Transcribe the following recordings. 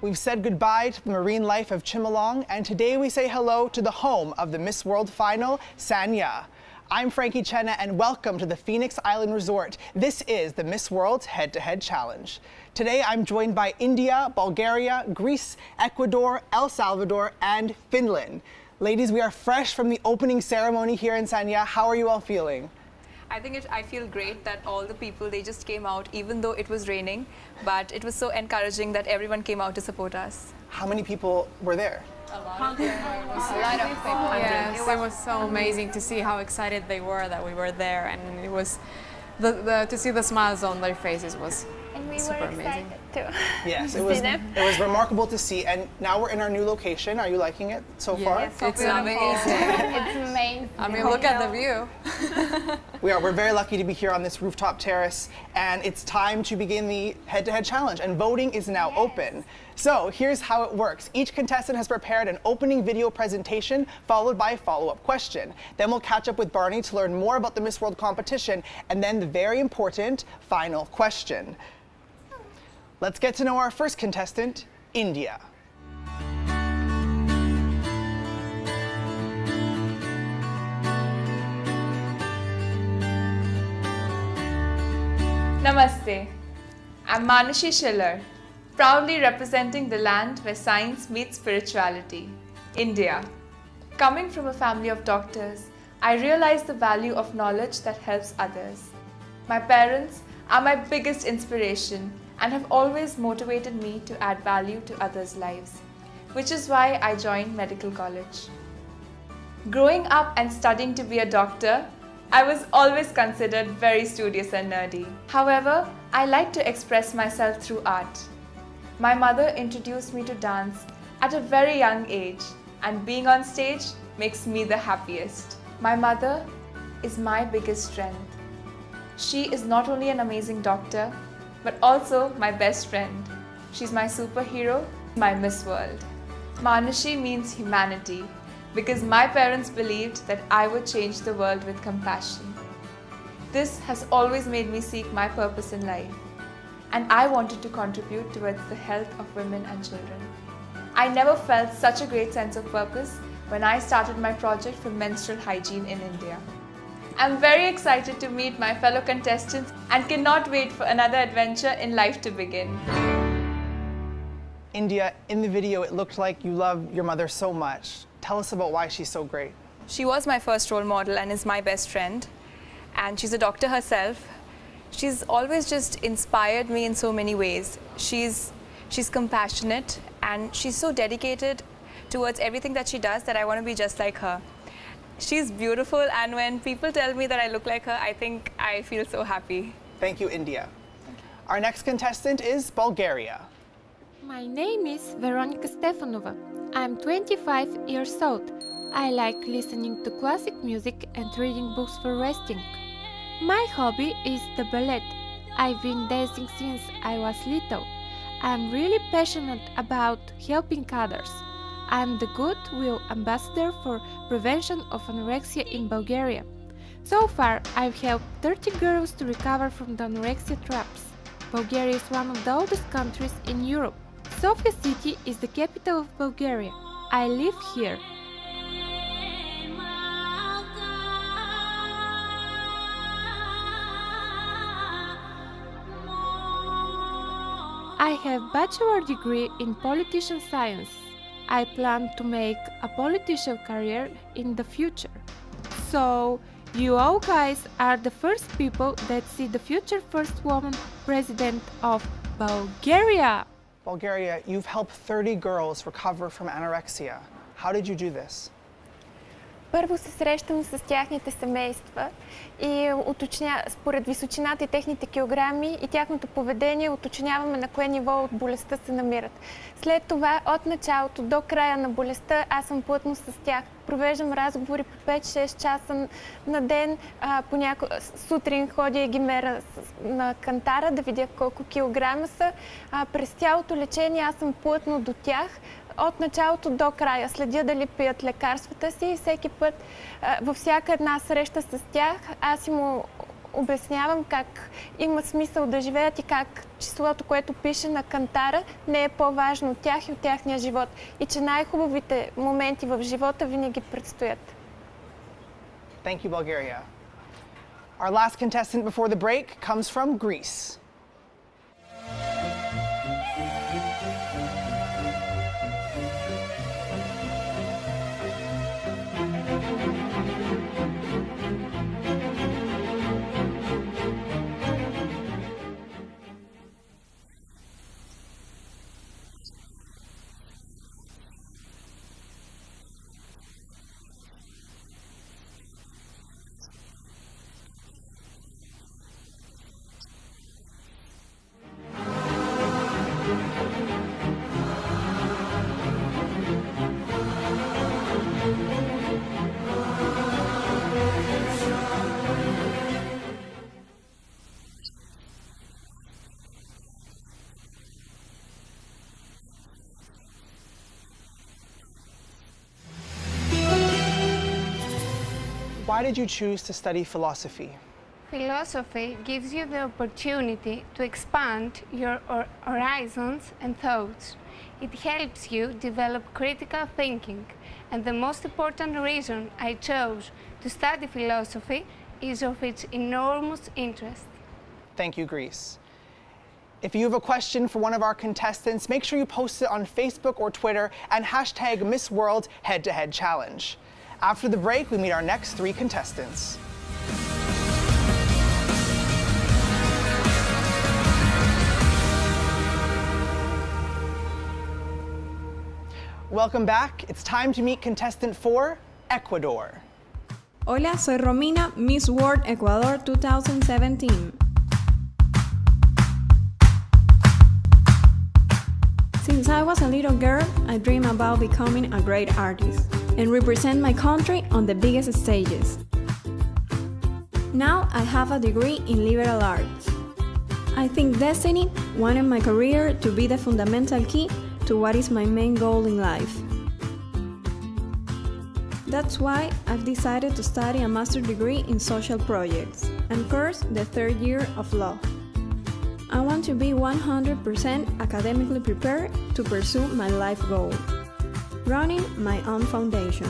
We've said goodbye to the marine life of Chimelong, and today we say hello to the home of the Miss World final, Sanya. I'm Frankie Chenna, and welcome to the Phoenix Island Resort. This is the Miss World Head-to-Head Challenge. Today I'm joined by India, Bulgaria, Greece, Ecuador, El Salvador, and Finland. Ladies, we are fresh from the opening ceremony here in Sanya. How are you all feeling? I feel great that all the people, they just came out, even though it was raining, but it was so encouraging that everyone came out to support us. How many people were there? A lot of people. Yes, it was so amazing to see how excited they were that we were there, and it was to see the smiles on their faces was super amazing. Too. Yes, it was remarkable to see, and now we're in our new location. Are you liking it so far? Yes, it's amazing. It's amazing. I mean, look at the view. We're very lucky to be here on this rooftop terrace, and it's time to begin the head-to-head challenge, and voting is now open. So here's how it works. Each contestant has prepared an opening video presentation followed by a follow-up question. Then we'll catch up with Barney to learn more about the Miss World competition, and then the very important final question. Let's get to know our first contestant, India. Namaste. I'm Manushi Chhillar, proudly representing the land where science meets spirituality, India. Coming from a family of doctors, I realize the value of knowledge that helps others. My parents are my biggest inspiration and have always motivated me to add value to others' lives, which is why I joined medical college. Growing up and studying to be a doctor, I was always considered very studious and nerdy. However, I like to express myself through art. My mother introduced me to dance at a very young age, and being on stage makes me the happiest. My mother is my biggest strength. She is not only an amazing doctor, but also my best friend. She's my superhero, my Miss World. Manushi means humanity, because my parents believed that I would change the world with compassion. This has always made me seek my purpose in life, and I wanted to contribute towards the health of women and children. I never felt such a great sense of purpose when I started my project for menstrual hygiene in India. I'm very excited to meet my fellow contestants and cannot wait for another adventure in life to begin. India, in the video, it looked like you love your mother so much. Tell us about why she's so great. She was my first role model and is my best friend. And she's a doctor herself. She's always just inspired me in so many ways. She's compassionate and she's so dedicated towards everything that she does that I want to be just like her. She's beautiful, and when people tell me that I look like her, I think I feel so happy. Thank you, India. Our next contestant is Bulgaria. My name is Veronica Stefanova. I'm 25 years old. I like listening to classic music and reading books for resting. My hobby is the ballet. I've been dancing since I was little. I'm really passionate about helping others. I'm the Goodwill Ambassador for Prevention of Anorexia in Bulgaria. So far, I've helped 30 girls to recover from the anorexia traps. Bulgaria is one of the oldest countries in Europe. Sofia city is the capital of Bulgaria. I live here. I have a bachelor degree in politician science. I plan to make a political career in the future. So, you all guys are the first people that see the future first woman president of Bulgaria. Bulgaria, you've helped 30 girls recover from anorexia. How did you do this? Първо се срещам с тяхните семейства и според височината и техните килограми и тяхното поведение уточняваме на кое ниво от болестта се намират. След това, от началото до края на болестта, аз съм плътно с тях. Провеждам разговори по 5-6 часа на ден. Сутрин ходя и ги мера на кантара да видя колко килограма са. През цялото лечение аз съм плътно до тях. От началото до края следя дали пият лекарствата си и всеки път във всяка една среща с тях аз им обяснявам как има смисъл да живеят и как числото, което пише на кантара, не е по-важно от тях и от тяхния живот. И че най-хубавите моменти в живота винаги предстоят. Thank you, Bulgaria. Our last contestant before the break comes from Greece. Why did you choose to study philosophy? Philosophy gives you the opportunity to expand your horizons and thoughts. It helps you develop critical thinking, and the most important reason I chose to study philosophy is of its enormous interest. Thank you, Greece. If you have a question for one of our contestants, make sure you post it on Facebook or Twitter and hashtag Miss World Head-to-Head Challenge. After the break, we meet our next three contestants. Welcome back. It's time to meet contestant 4, Ecuador. Hola, soy Romina, Miss World Ecuador 2017. Since I was a little girl, I dreamed about becoming a great artist and represent my country on the biggest stages. Now I have a degree in liberal arts. I think destiny wanted my career to be the fundamental key to what is my main goal in life. That's why I've decided to study a master's degree in social projects and course the third year of law. I want to be 100% academically prepared to pursue my life goal, running my own foundation.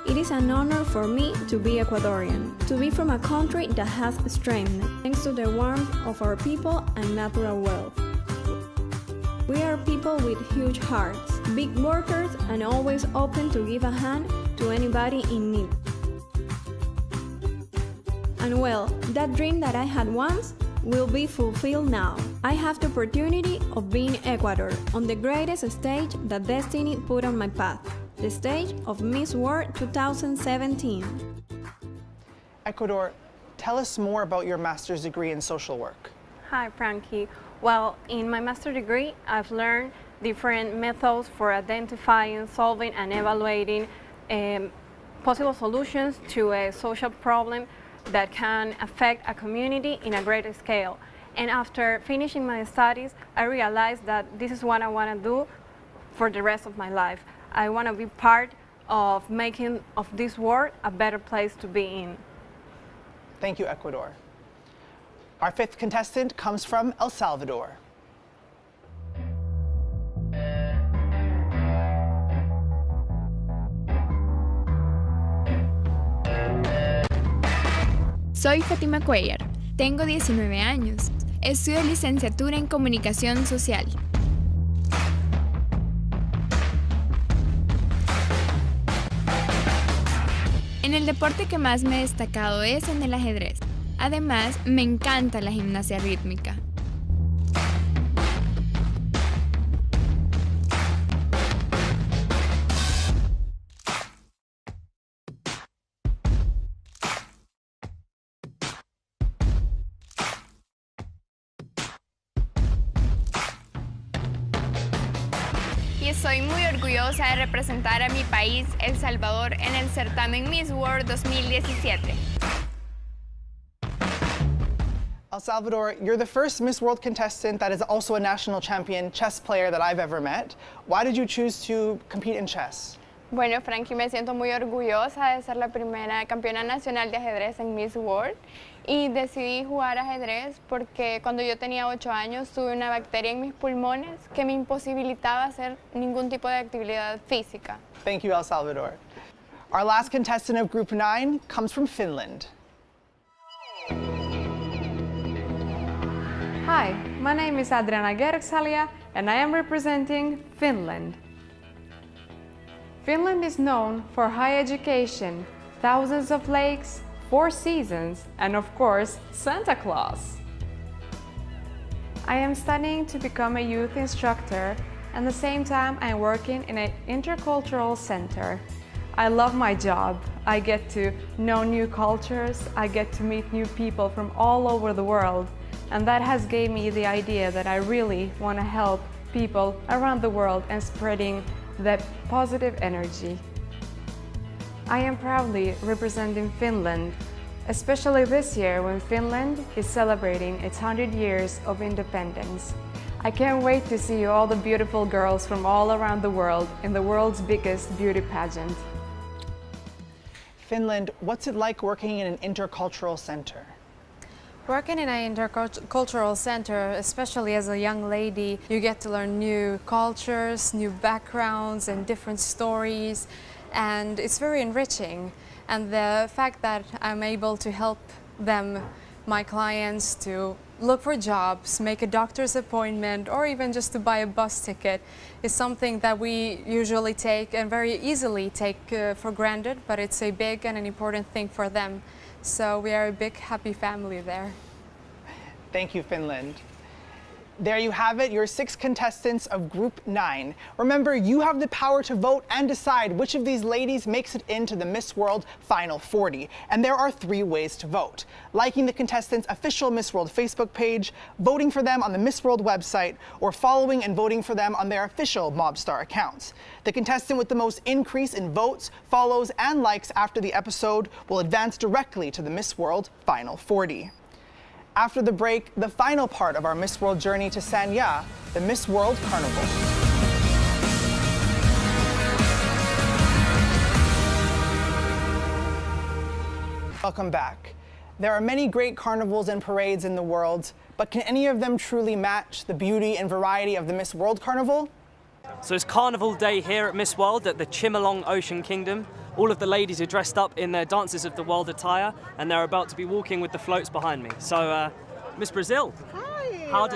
It is an honor for me to be Ecuadorian, to be from a country that has strength thanks to the warmth of our people and natural wealth. We are people with huge hearts, big workers, and always open to give a hand to anybody in need. And well, that dream that I had once will be fulfilled now. I have the opportunity of being Ecuador on the greatest stage that destiny put on my path, the stage of Miss World 2017. Ecuador, tell us more about your master's degree in social work. Hi, Frankie. Well, in my master's degree, I've learned different methods for identifying, solving, and evaluating possible solutions to a social problem that can affect a community in a greater scale. And after finishing my studies, I realized that this is what I want to do for the rest of my life. I want to be part of making of this world a better place to be in. Thank you, Ecuador. Our fifth contestant comes from El Salvador. Soy Fátima Cuellar, tengo 19 años, estudio licenciatura en Comunicación Social. En el deporte que más me he destacado es en el ajedrez. Además, me encanta la gimnasia rítmica. Y estoy muy orgullosa de representar a mi país, El Salvador, en el certamen Miss World 2017. El Salvador, you're the first Miss World contestant that is also a national champion chess player that I've ever met. Why did you choose to compete in chess? Bueno, Frankie, me siento muy orgullosa de ser la primera campeona nacional de ajedrez en Miss World y decidí jugar ajedrez porque cuando yo tenía 8 años tuve una bacteria en mis pulmones que me imposibilitaba hacer ningún tipo de actividad física. Thank you, El Salvador. Our last contestant of Group 9 comes from Finland. Hi, my name is Adriana Gerksalia and I am representing Finland. Finland is known for high education, thousands of lakes, 4 seasons, and of course, Santa Claus. I am studying to become a youth instructor, and at the same time I'm working in an intercultural center. I love my job. I get to know new cultures, I get to meet new people from all over the world, and that has gave me the idea that I really want to help people around the world and spreading that positive energy. I am proudly representing Finland, especially this year when Finland is celebrating its 100 years of independence. I can't wait to see all the beautiful girls from all around the world in the world's biggest beauty pageant. Finland, what's it like working in an intercultural center? Working in an intercultural center, especially as a young lady, you get to learn new cultures, new backgrounds and different stories, and it's very enriching. And the fact that I'm able to help them, my clients, to look for jobs, make a doctor's appointment, or even just to buy a bus ticket is something that we usually take and very easily take for granted, but it's a big and an important thing for them. So we are a big, happy family there. Thank you, Finland. There you have it, your 6 contestants of Group 9. Remember, you have the power to vote and decide which of these ladies makes it into the Miss World Final 40. And there are 3 ways to vote: liking the contestants' official Miss World Facebook page, voting for them on the Miss World website, or following and voting for them on their official Mobstar accounts. The contestant with the most increase in votes, follows, and likes after the episode will advance directly to the Miss World Final 40. After the break, the final part of our Miss World journey to Sanya, the Miss World Carnival. Welcome back. There are many great carnivals and parades in the world, but can any of them truly match the beauty and variety of the Miss World Carnival? So it's Carnival Day here at Miss World at the Chimelong Ocean Kingdom. All of the ladies are dressed up in their Dances of the World attire, and they're about to be walking with the floats behind me. So, Miss Brazil, hi. How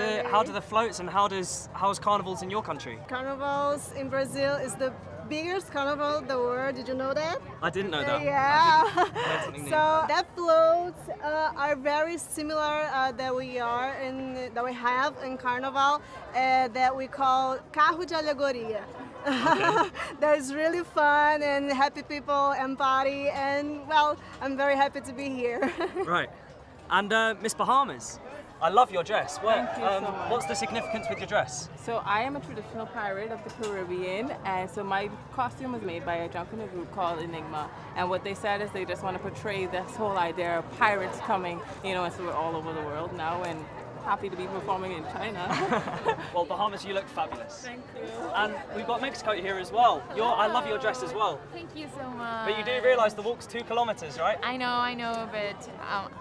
do the floats and how's carnivals in your country? Carnivals in Brazil is the biggest carnival in the world. Did you know that? I didn't know that. Yeah. Learned something new. So that floats are very similar that we have in carnival that we call carro de alegoria. Okay. That is really fun and happy people and party, and well, I'm very happy to be here. Right. And Miss Bahamas, I love your dress. Thank you so much. What's the significance with your dress? So I am a traditional pirate of the Caribbean, and so my costume was made by a drunken group called Enigma. And what they said is they just want to portray this whole idea of pirates coming, and so we're all over the world now, and happy to be performing in China. Well, Bahamas, you look fabulous. Thank you. And we've got Mexico here as well. I love your dress as well. Thank you so much. But you do realise the walk's 2 kilometers, right? I know, but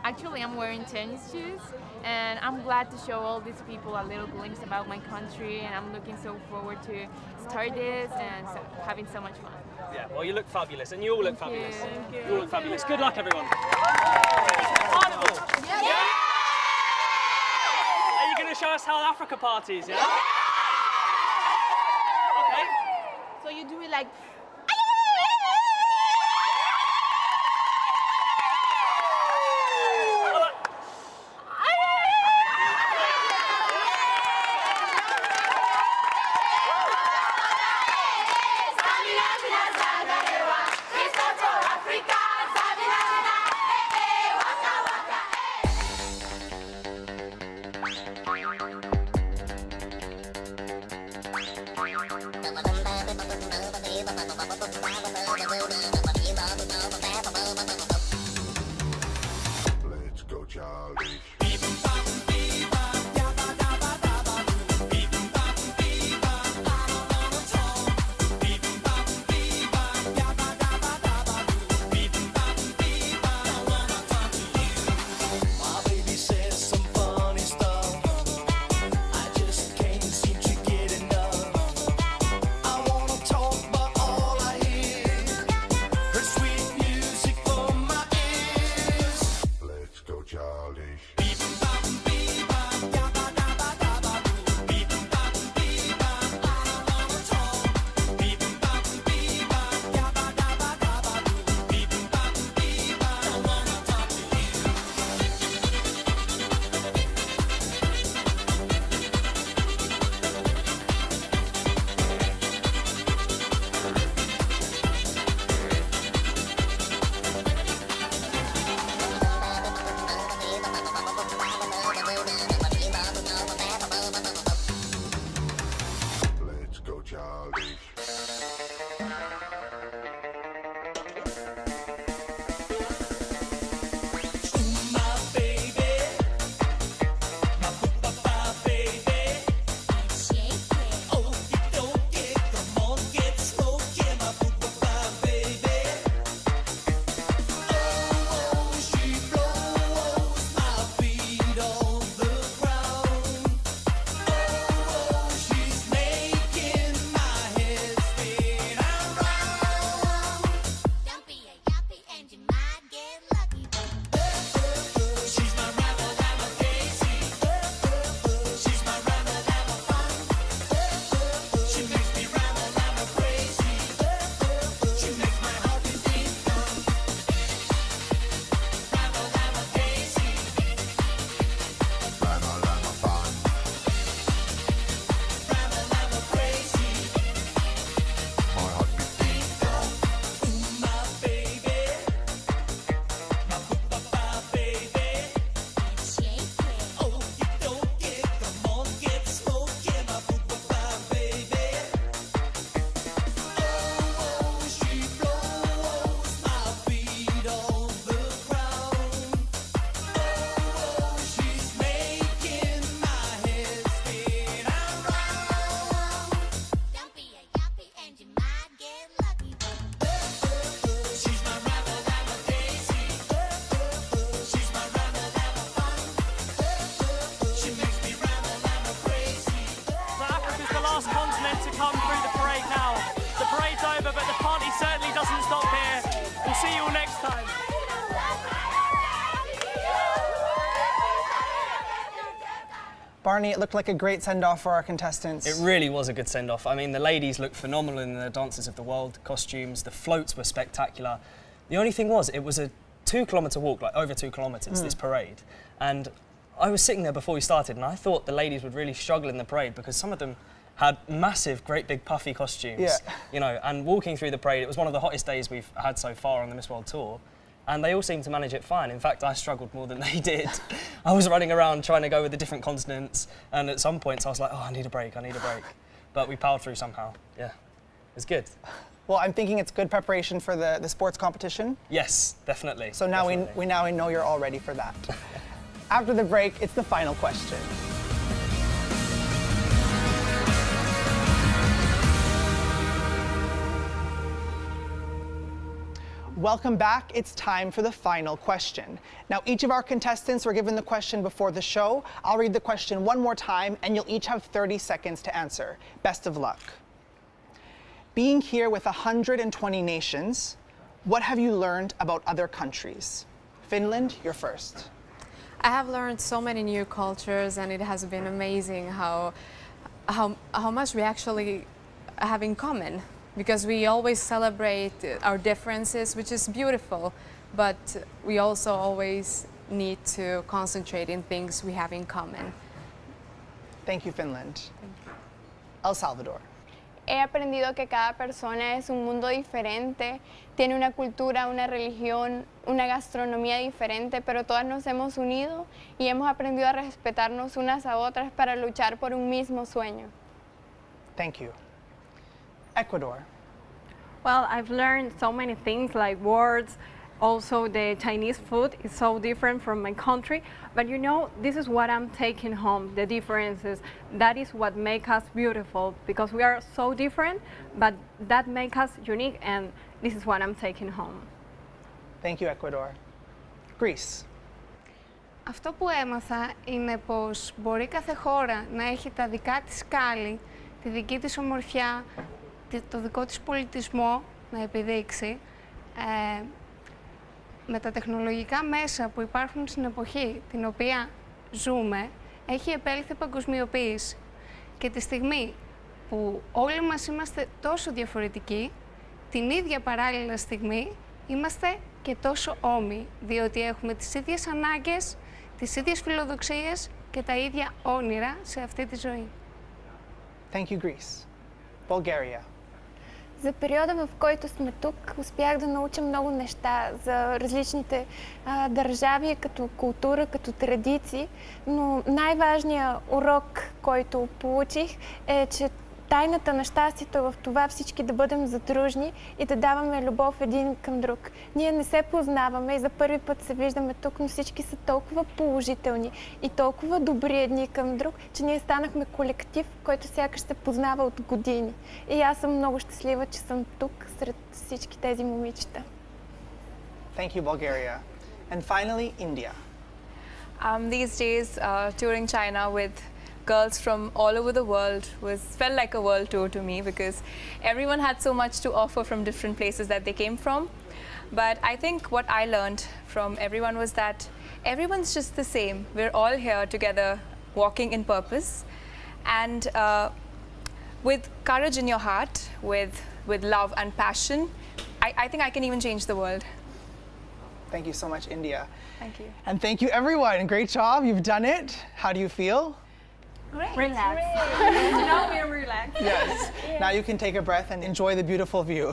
actually I'm wearing tennis shoes, and I'm glad to show all these people a little glimpse about my country, and I'm looking so forward to start this and having so much fun. Yeah, well, you look fabulous, and you all look fabulous. Thank you. You all look fabulous. Good luck, everyone. Carnival! Yeah. Are you going to show us how Africa parties, yeah? Okay. So you do it like... Barney, it looked like a great send-off for our contestants. It really was a good send-off. I mean, the ladies looked phenomenal in their Dances of the World costumes. The floats were spectacular. The only thing was, it was a 2-kilometre walk, like over 2 kilometres, this parade. And I was sitting there before we started, and I thought the ladies would really struggle in the parade because some of them had massive, great big puffy costumes, you know, and walking through the parade, it was one of the hottest days we've had so far on the Miss World Tour, and they all seemed to manage it fine. In fact, I struggled more than they did. I was running around trying to go with the different continents, and at some points I was like, oh, I need a break. But we powered through somehow, yeah. It was good. Well, I'm thinking it's good preparation for the sports competition. Yes, definitely. So now we know you're all ready for that. After the break, it's the final question. Welcome back. It's time for the final question. Now, each of our contestants were given the question before the show. I'll read the question one more time, and you'll each have 30 seconds to answer. Best of luck. Being here with 120 nations, what have you learned about other countries? Finland, you're first. I have learned so many new cultures, and it has been amazing how much we actually have in common. Because we always celebrate our differences, which is beautiful, but we also always need to concentrate in things we have in common. Thank you, Finland. El Salvador. He aprendido que cada persona es un mundo diferente, tiene una cultura, una religión, una gastronomía diferente, pero todas nos hemos unido y hemos aprendido a respetarnos unas a otras para luchar por un mismo sueño. Thank you. Ecuador. Well, I've learned so many things like words. Also, the Chinese food is so different from my country. But you know, this is what I'm taking home, the differences. That is what makes us beautiful, because we are so different, but that makes us unique, and this is what I'm taking home. Thank you, Ecuador. Greece. Αυτό που έμαθα είναι πως μπορεί κάθε χώρα να έχει τα δικά της σκάλη, τη δική της ομορφιά, το δικό της πολιτισμό να επιδείξει. Με τα τεχνολογικά μέσα που υπάρχουν στην εποχή την οποία ζούμε, έχει επέλθει παγκοσμιοποίηση. Και τη στιγμή που όλοι μας είμαστε τόσο διαφορετικοί, την ίδια παράλληλα στιγμή είμαστε και τόσο όμοιοι, διότι έχουμε τις ίδιες ανάγκες, τις ίδιες φιλοδοξίες και τα ίδια όνειρα σε αυτή τη ζωή. Thank you, Greece. Bulgaria. За периода, в който сме тук, успях да науча много неща за различните държави, като култура, като традиции, но най-важният урок, който получих, е, че тайната на щастието е в това всички да бъдем задружни и да даваме любов един към друг. Ние не се познаваме и за първи път се виждаме тук, но всички са толкова положителни и толкова добри едни към друг, че ние станахме колектив, който сякаш се познава от години. И аз съм много щастлива, че съм тук сред всички тези момичета. Thank you, Bulgaria. And finally, India. These days, touring China with girls from all over the world felt like a world tour to me, because everyone had so much to offer from different places that they came from. But I think what I learned from everyone was that everyone's just the same. We're all here together, walking in purpose, and with courage in your heart, with love and passion, I think I can even change the world. Thank you so much, India. Thank you. And thank you, everyone. Great job. You've done it. How do you feel? Great. Relax. Now we're relaxed. Yes. Now you can take a breath and enjoy the beautiful view.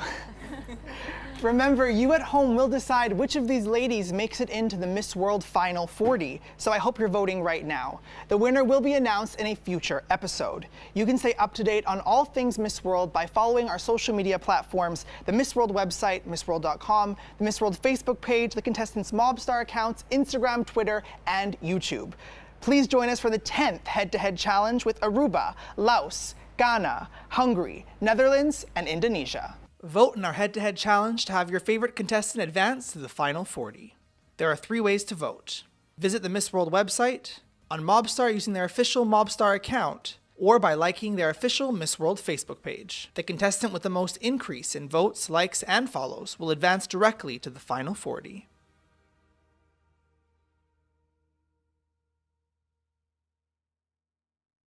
Remember, you at home will decide which of these ladies makes it into the Miss World Final 40, so I hope you're voting right now. The winner will be announced in a future episode. You can stay up to date on all things Miss World by following our social media platforms, the Miss World website, missworld.com, the Miss World Facebook page, the contestants' Mobstar accounts, Instagram, Twitter, and YouTube. Please join us for the 10th head-to-head challenge with Aruba, Laos, Ghana, Hungary, Netherlands, and Indonesia. Vote in our head-to-head challenge to have your favorite contestant advance to the Final 40. There are 3 ways to vote. Visit the Miss World website, on Mobstar using their official Mobstar account, or by liking their official Miss World Facebook page. The contestant with the most increase in votes, likes, and follows will advance directly to the Final 40.